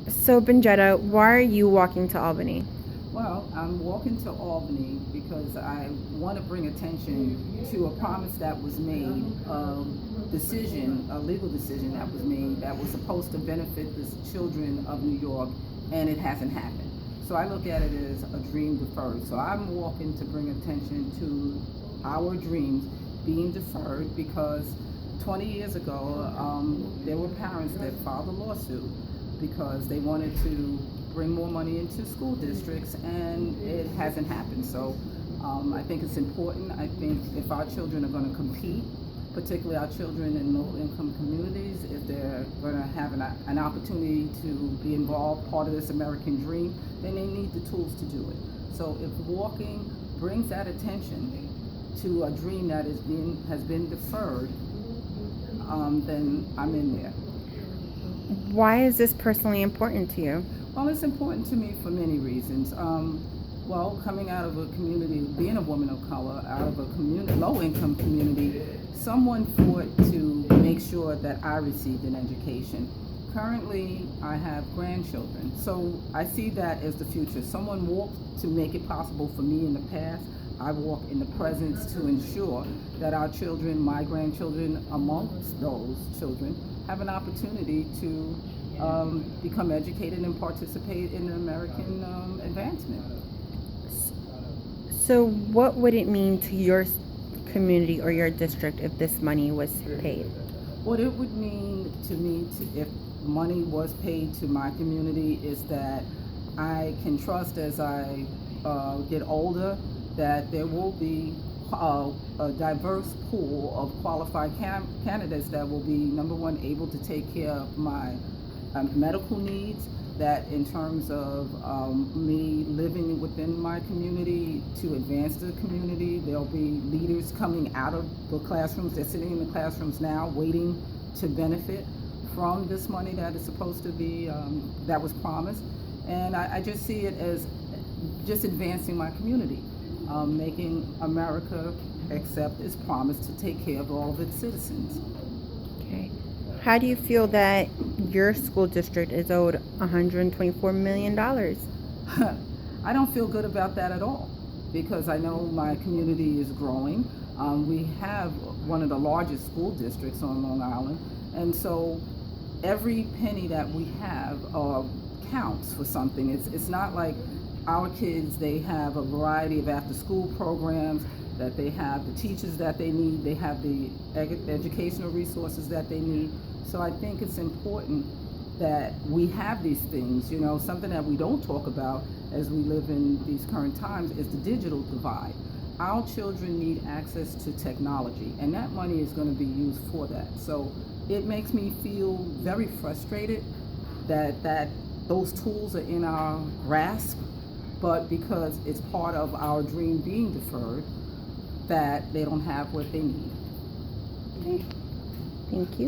So, Benjetta, why are you walking to Albany? Well, I'm walking to Albany because I want to bring attention to a promise that was made, a legal decision that was made that was supposed to benefit the children of New York, and it hasn't happened. So I look at it as a dream deferred. So I'm walking to bring attention to our dreams being deferred because 20 years ago, there were parents that filed a lawsuit because they wanted to bring more money into school districts, and it hasn't happened. So I think it's important. I think if our children are going to compete, particularly our children in low-income communities, if they're going to have an opportunity to be involved, part of this American dream, then they need the tools to do it. So if walking brings that attention to a dream that has been deferred, then I'm in there. Why is this personally important to you? Well, it's important to me for many reasons. Well, coming out of a community, being a woman of color, out of a low-income community, someone fought to make sure that I received an education. Currently, I have grandchildren, so I see that as the future. Someone walked to make it possible for me in the past. I walk in the present to ensure that our children, my grandchildren, amongst those children, have an opportunity to become educated and participate in the American advancement. So, what would it mean to your community or your district if this money was paid? What it would mean to me if money was paid to my community is that I can trust as I get older that there will be a diverse pool of qualified candidates that will be, number one, able to take care of my medical needs, that in terms of me living within my community to advance the community, there'll be leaders coming out of the classrooms. They're sitting in the classrooms now waiting to benefit from this money that is supposed to be, that was promised. And I just see it as just advancing my community, making America accept its promise to take care of all of its citizens. Okay. How do you feel that your school district is owed $124 million? I don't feel good about that at all because I know my community is growing. We have one of the largest school districts on Long Island, and so every penny that we have counts for something. It's not like our kids, they have a variety of after-school programs, that they have the teachers that they need, they have the educational resources that they need. So I think it's important that we have these things. You know, something that we don't talk about as we live in these current times is the digital divide. Our children need access to technology, and that money is going to be used for that. So it makes me feel very frustrated that those tools are in our grasp, but because it's part of our dream being deferred, that they don't have what they need. Okay. Thank you.